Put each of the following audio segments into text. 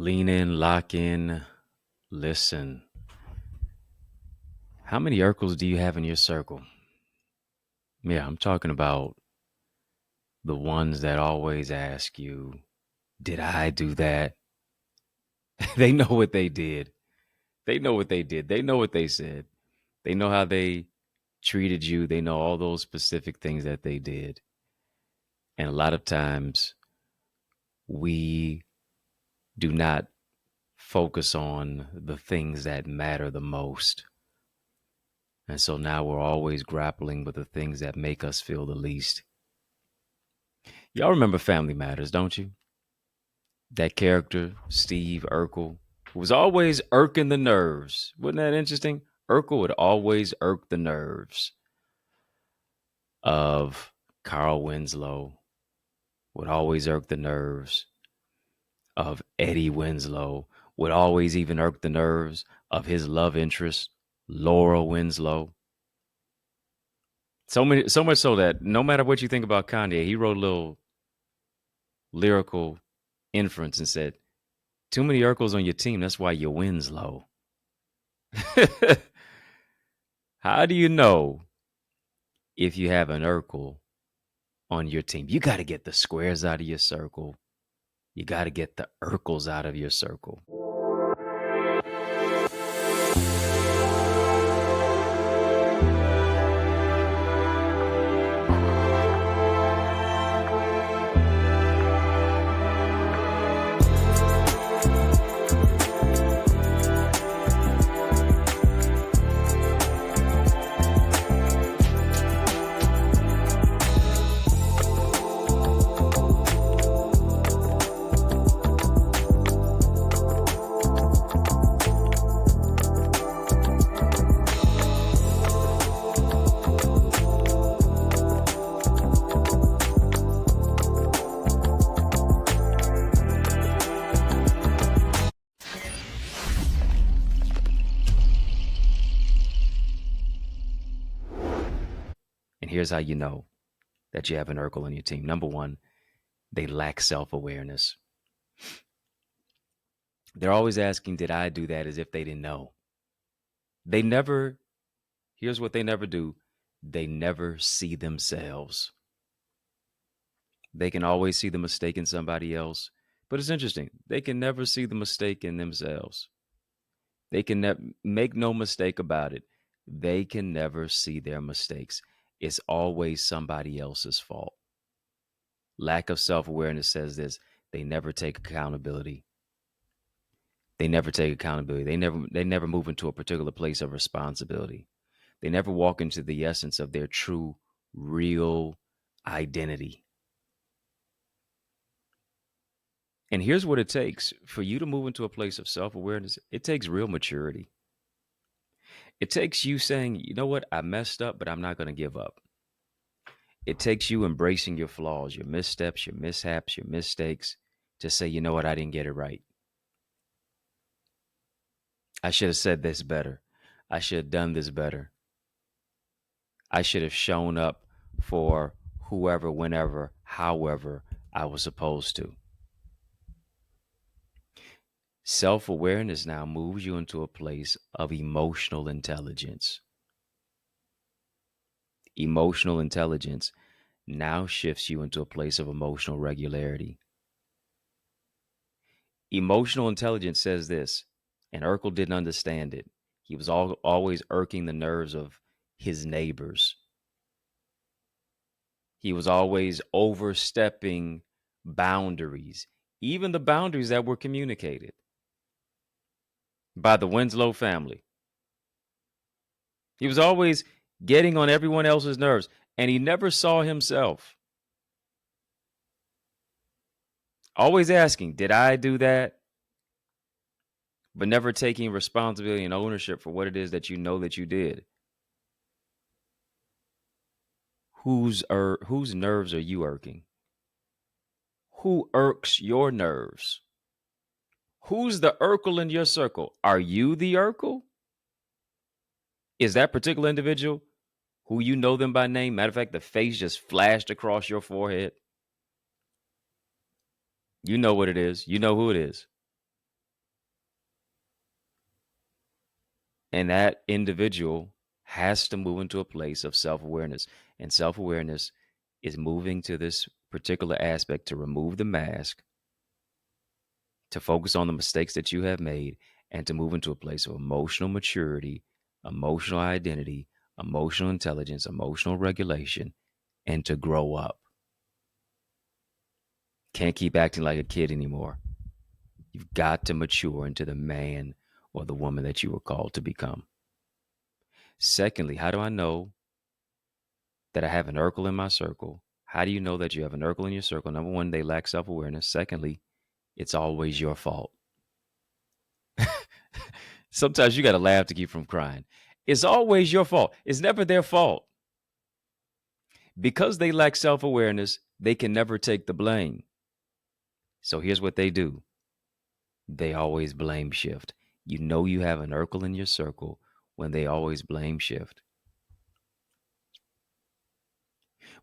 Lean in, lock in, listen. How many Urkels do you have in your circle? Yeah, I'm talking about the ones that always ask you, did I do that? They know what they did. They know what they did. They know what they said. They know how they treated you. They know all those specific things that they did. And a lot of times we do not focus on the things that matter the most. And so now we're always grappling with the things that make us feel the least. Y'all remember Family Matters, don't you? That character, Steve Urkel, was always irking the nerves. Wasn't that interesting? Urkel would always irk the nerves of Carl Winslow, would always irk the nerves of Eddie Winslow, would always even irk the nerves of his love interest, Laura Winslow. So much so that no matter what you think about Kanye, he wrote a little lyrical inference and said, too many Urkels on your team, that's why your win's low. How do you know if you have an Urkel on your team? You got to get the squares out of your circle. You got to get the Urkels out of your circle. And here's how you know that you have an Urkel on your team. Number one, they lack self awareness. They're always asking, did I do that, as if they didn't know. They never, here's what they never do, they never see themselves. They can always see the mistake in somebody else. But it's interesting. They can never see the mistake in themselves. They can make no mistake about it. They can never see their mistakes. It's always somebody else's fault. Lack of self-awareness says this. They never take accountability. They never take accountability. They never move into a particular place of responsibility. They never walk into the essence of their true, real identity. And here's what it takes for you to move into a place of self-awareness. It takes real maturity. It takes you saying, you know what, I messed up, but I'm not going to give up. It takes you embracing your flaws, your missteps, your mishaps, your mistakes, to say, you know what, I didn't get it right. I should have said this better. I should have done this better. I should have shown up for whoever, whenever, however I was supposed to. Self-awareness now moves you into a place of emotional intelligence. Emotional intelligence now shifts you into a place of emotional regularity. Emotional intelligence says this, and Urkel didn't understand it. He was always irking the nerves of his neighbors. He was always overstepping boundaries, even the boundaries that were communicated by the Winslow family. He was always getting on everyone else's nerves, and he never saw himself. Always asking, did I do that? But never taking responsibility and ownership for what it is that you know that you did. Whose nerves are you irking? Who irks your nerves? Who's the Urkel in your circle? Are you the Urkel? Is that particular individual who you know them by name? Matter of fact, the face just flashed across your forehead. You know what it is. You know who it is. And that individual has to move into a place of self-awareness. And self-awareness is moving to this particular aspect to remove the mask, to focus on the mistakes that you have made, and to move into a place of emotional maturity, emotional identity, emotional intelligence, emotional regulation, and to grow up. Can't keep acting like a kid anymore. You've got to mature into the man or the woman that you were called to become. Secondly, how do I know that I have an Urkel in my circle? How do you know that you have an Urkel in your circle? Number one, they lack self-awareness. Secondly, it's always your fault. Sometimes you got to laugh to keep from crying. It's always your fault. It's never their fault. Because they lack self-awareness, they can never take the blame. So here's what they do. They always blame shift. You know you have an Urkel in your circle when they always blame shift.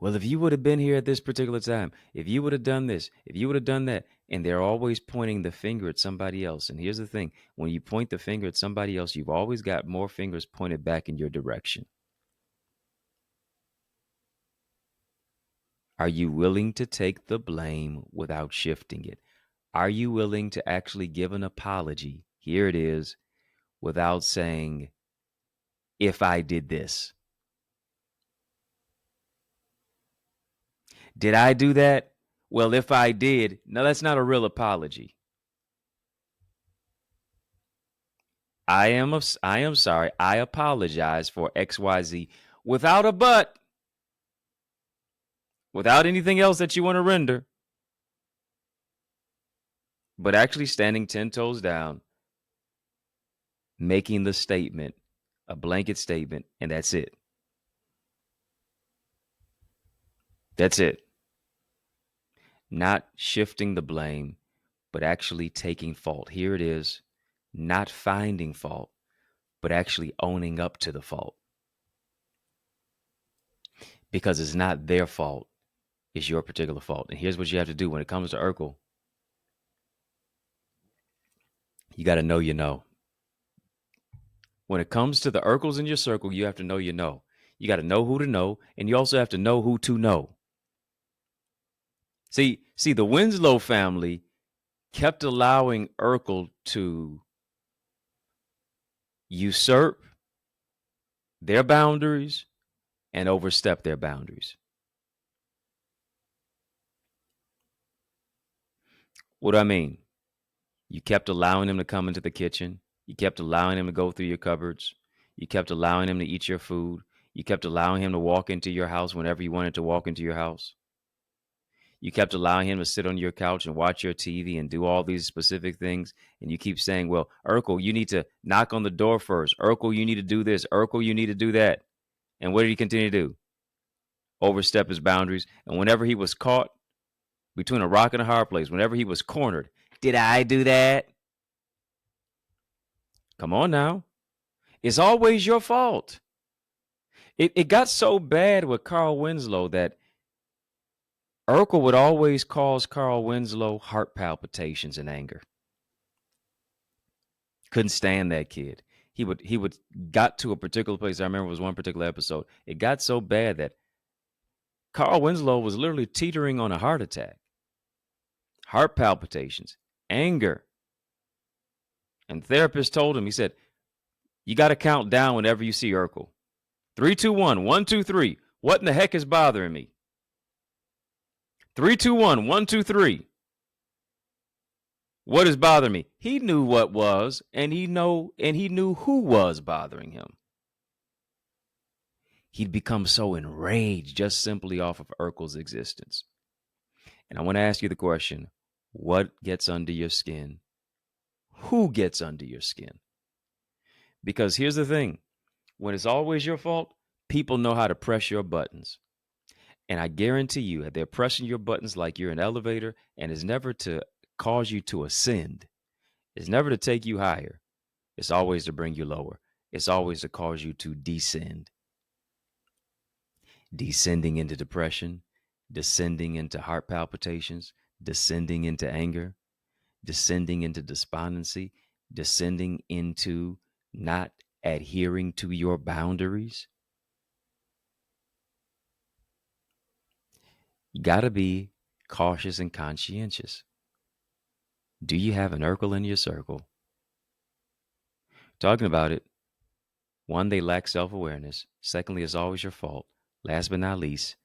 Well, if you would have been here at this particular time, if you would have done this, if you would have done that, and they're always pointing the finger at somebody else. And here's the thing, when you point the finger at somebody else, you've always got more fingers pointed back in your direction. Are you willing to take the blame without shifting it? Are you willing to actually give an apology? Here it is, without saying, if I did this. Did I do that? Well, if I did, no, that's not a real apology. I am sorry. I apologize for XYZ without a but, without anything else that you want to render, but actually standing 10 toes down, making the statement, a blanket statement, and that's it. That's it. Not shifting the blame, but actually taking fault. Here it is, not finding fault, but actually owning up to the fault. Because it's not their fault, it's your particular fault. And here's what you have to do when it comes to Urkel. You got to know you know. When it comes to the Urkels in your circle, you have to know you know. You got to know who to know, and you also have to know who to know. See, the Winslow family kept allowing Urkel to usurp their boundaries and overstep their boundaries. What do I mean? You kept allowing him to come into the kitchen. You kept allowing him to go through your cupboards. You kept allowing him to eat your food. You kept allowing him to walk into your house whenever you wanted to walk into your house. You kept allowing him to sit on your couch and watch your TV and do all these specific things. And you keep saying, well, Urkel, you need to knock on the door first. Urkel, you need to do this. Urkel, you need to do that. And what did he continue to do? Overstep his boundaries. And whenever he was caught between a rock and a hard place, whenever he was cornered, did I do that? Come on now. It's always your fault. It got so bad with Carl Winslow that Urkel would always cause Carl Winslow heart palpitations and anger. Couldn't stand that kid. He would got to a particular place. I remember it was one particular episode. It got so bad that Carl Winslow was literally teetering on a heart attack. Heart palpitations, anger. And the therapist told him, he said, you got to count down whenever you see Urkel. 3, 2, 1, 1, 2, 3. What in the heck is bothering me? 3, 2, 1, 1, 2, 3. What is bothering me? He knew what was, and he knew who was bothering him. He'd become so enraged just simply off of Urkel's existence. And I want to ask you the question, what gets under your skin? Who gets under your skin? Because here's the thing, when it's always your fault, people know how to press your buttons. And I guarantee you that they're pressing your buttons like you're an elevator, and it's never to cause you to ascend. It's never to take you higher. It's always to bring you lower. It's always to cause you to descend. Descending into depression, descending into heart palpitations, descending into anger, descending into despondency, descending into not adhering to your boundaries? You got to be cautious and conscientious. Do you have an Urkel in your circle? Talking about it, one, they lack self awareness. Secondly, it's always your fault. Last but not least,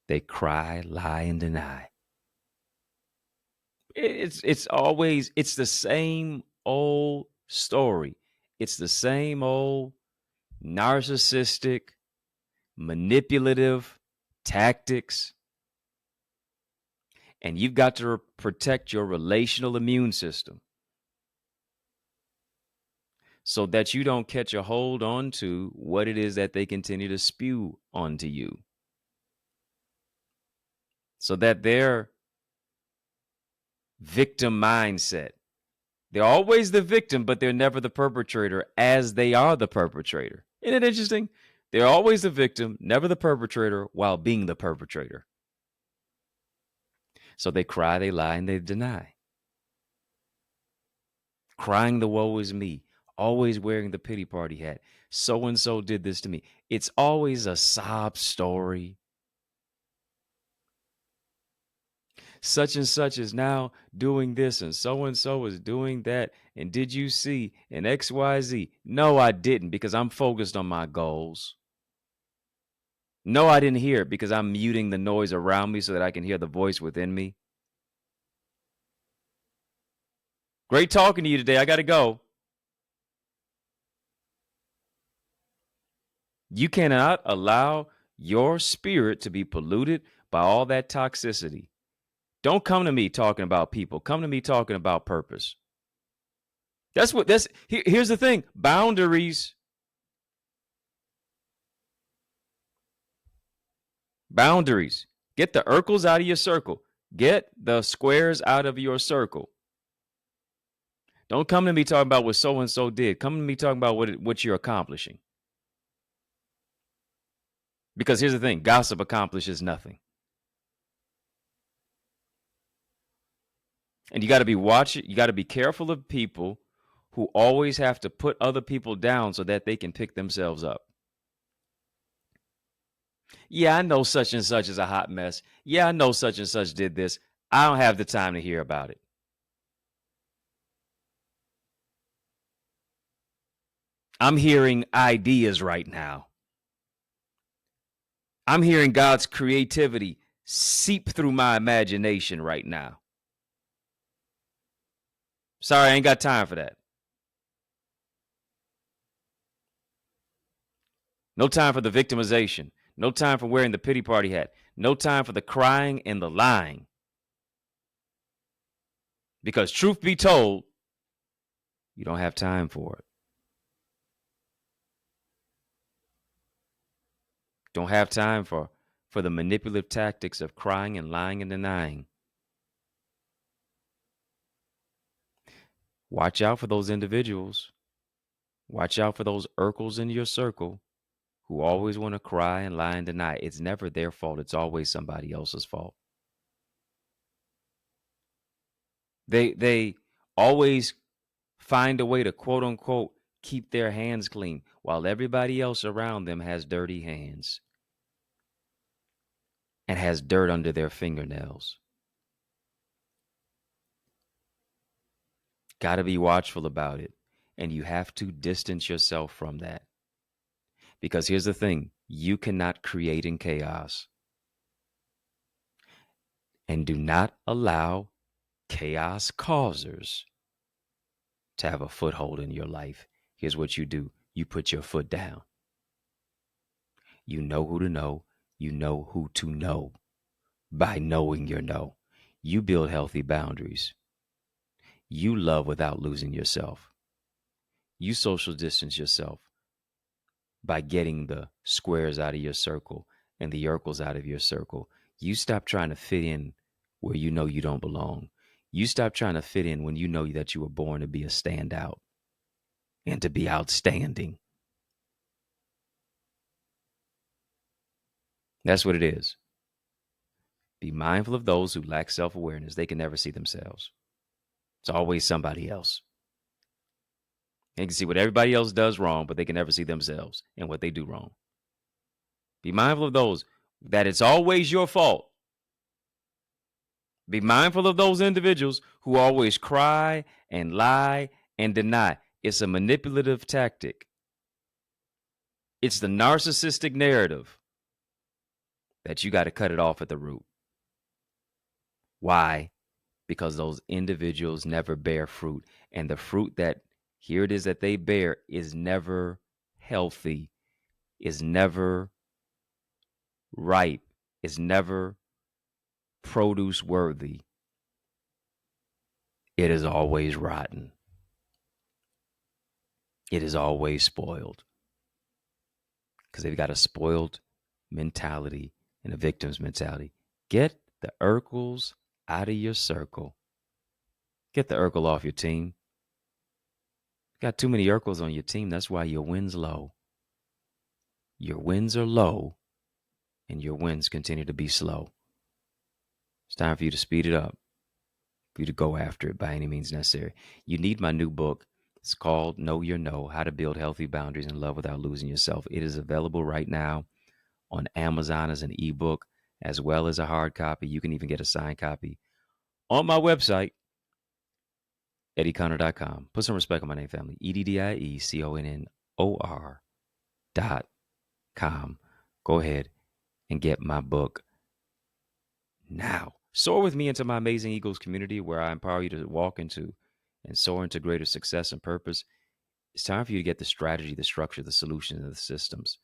they cry, lie, and deny. It's the same old story. It's the same old narcissistic, manipulative tactics. And you've got to protect your relational immune system so that you don't catch a hold on to what it is that they continue to spew onto you. So that their victim mindset, they're always the victim, but they're never the perpetrator as they are the perpetrator. Isn't it interesting? They're always the victim, never the perpetrator, while being the perpetrator. So they cry, they lie, and they deny. Crying the woe is me, always wearing the pity party hat. So and so did this to me. It's always a sob story. Such and such is now doing this, and so is doing that. And did you see? And XYZ? No, I didn't, because I'm focused on my goals. No, I didn't hear it because I'm muting the noise around me so that I can hear the voice within me. Great talking to you today. I got to go. You cannot allow your spirit to be polluted by all that toxicity. Don't come to me talking about people. Come to me talking about purpose. Here's the thing. Boundaries. Boundaries. Get the Urkels out of your circle. Get the squares out of your circle. Don't come to me talking about what so and so did. Come to me talking about what you're accomplishing. Because here's the thing, gossip accomplishes nothing. And you got to be careful of people who always have to put other people down so that they can pick themselves up. Yeah, I know such and such is a hot mess. Yeah, I know such and such did this. I don't have the time to hear about it. I'm hearing ideas right now. I'm hearing God's creativity seep through my imagination right now. Sorry, I ain't got time for that. No time for the victimization. No time for wearing the pity party hat. No time for the crying and the lying. Because truth be told, you don't have time for it. Don't have time for the manipulative tactics of crying and lying and denying. Watch out for those individuals. Watch out for those Urkels in your circle who always want to cry and lie and deny. It's never their fault. It's always somebody else's fault. They always find a way to, quote unquote, keep their hands clean while everybody else around them has dirty hands and has dirt under their fingernails. Got to be watchful about it. And you have to distance yourself from that. Because here's the thing, you cannot create in chaos. And do not allow chaos causers to have a foothold in your life. Here's what you do. You put your foot down. You know who to know. You know who to know by knowing your no. You build healthy boundaries. You love without losing yourself. You social distance yourself by getting the squares out of your circle and the Urkels out of your circle. You stop trying to fit in where you know you don't belong. You stop trying to fit in when you know that you were born to be a standout and to be outstanding. That's what it is. Be mindful of those who lack self-awareness. They can never see themselves. It's always somebody else. They can see what everybody else does wrong, but they can never see themselves and what they do wrong. Be mindful of those that it's always your fault. Be mindful of those individuals who always cry and lie and deny. It's a manipulative tactic. It's the narcissistic narrative that you got to cut it off at the root. Why? Because those individuals never bear fruit. And the fruit that here it is that they bear is never healthy, is never ripe, is never produce worthy. It is always rotten. It is always spoiled. Because they've got a spoiled mentality and a victim's mentality. Get the Urkels out of your circle. Get the Urkel off your team. You got too many Urkels on your team. That's why your wins low. Your wins are low, and your wins continue to be slow. It's time for you to speed it up, for you to go after it by any means necessary. You need my new book. It's called Know Your No, How to Build Healthy Boundaries in Love Without Losing Yourself. It is available right now on Amazon as an ebook, as well as a hard copy. You can even get a signed copy on my website, EddieConnor.com. Put some respect on my name, family. EddieConnor.com. Go ahead and get my book now. Soar with me into my amazing Eagles community where I empower you to walk into and soar into greater success and purpose. It's time for you to get the strategy, the structure, the solutions, and the systems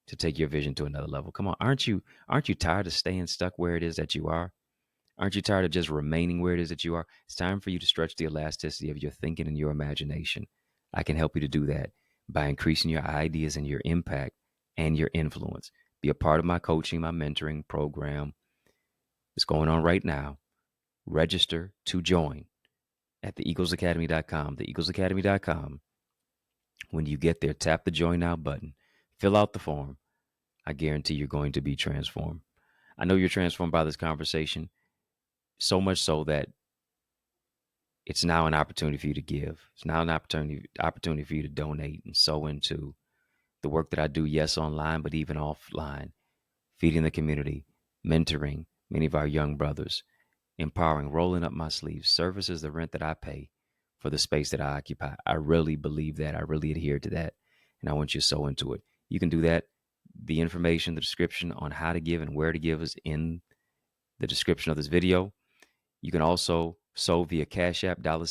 to take your vision to another level. Come on, aren't you tired of staying stuck where it is that you are? Aren't you tired of just remaining where it is that you are? It's time for you to stretch the elasticity of your thinking and your imagination. I can help you to do that by increasing your ideas and your impact and your influence. Be a part of my coaching, my mentoring program. It's going on right now. Register to join at theeaglesacademy.com. Theeaglesacademy.com. When you get there, tap the Join Now button. Fill out the form. I guarantee you're going to be transformed. I know you're transformed by this conversation, so much so that it's now an opportunity for you to give. It's now an opportunity for you to donate and sow into the work that I do, yes, online, but even offline, feeding the community, mentoring many of our young brothers, empowering, rolling up my sleeves. Service is the rent that I pay for the space that I occupy. I really believe that. I really adhere to that. And I want you to sow into it. You can do that. The information, the description on how to give and where to give is in the description of this video. You can also sow via Cash App, $Dr.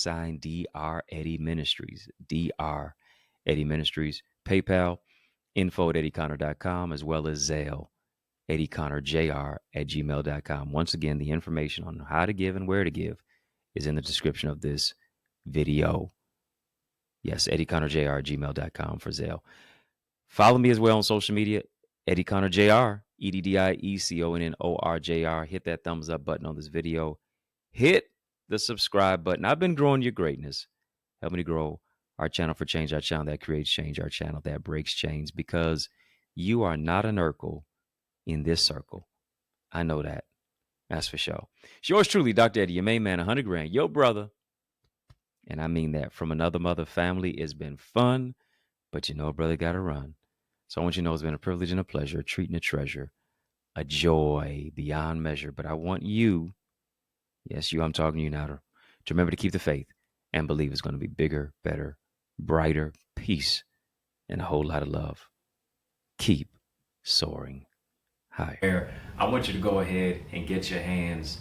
Eddie Ministries, Dr. Eddie Ministries, PayPal, info@EddieConnor.com, as well as Zelle, EddieConnorJr@gmail.com. Once again, the information on how to give and where to give is in the description of this video. Yes, EddieConnorJr@gmail.com for Zelle. Follow me as well on social media, EddieConnorJr, EddieConnorJr. Hit that thumbs up button on this video. Hit the subscribe button. I've been growing your greatness. Help me to grow our channel for change, our channel that creates change, our channel that breaks chains, because you are not an Urkel in this circle. I know that. That's for sure. It's yours truly, Dr. Eddie, your main man, 100 grand, your brother. And I mean that from another mother family. It's been fun, but you know, brother, got to run. So I want you to know it's been a privilege and a pleasure, a treat and a treasure, a joy beyond measure. But I want you, yes, you, I'm talking to you now, to remember to keep the faith and believe it's going to be bigger, better, brighter, peace, and a whole lot of love. Keep soaring higher. I want you to go ahead and get your hands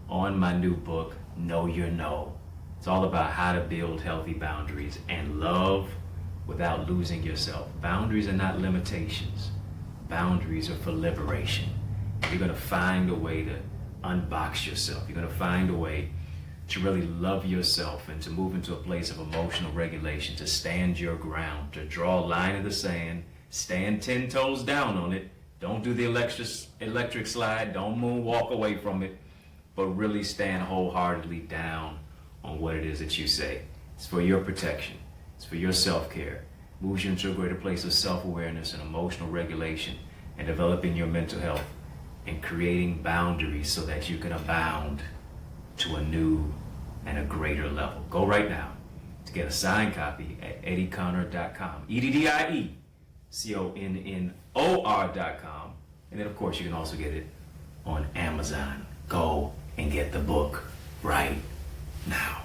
on my new book, Know Your No. It's all about how to build healthy boundaries and love without losing yourself. Boundaries are not limitations. Boundaries are for liberation. You're going to find a way to unbox yourself. You're going to find a way to really love yourself and to move into a place of emotional regulation, to stand your ground, to draw a line in the sand, stand 10 toes down on it. Don't do the electric slide. Don't moonwalk away from it, but really stand wholeheartedly down on what it is that you say. It's for your protection. It's for your self-care. Moves you into a greater place of self-awareness and emotional regulation, and developing your mental health and creating boundaries so that you can abound to a new and a greater level. Go right now to get a signed copy at EddieConnor.com. EddieConnor.com. And then, of course, you can also get it on Amazon. Go and get the book right now.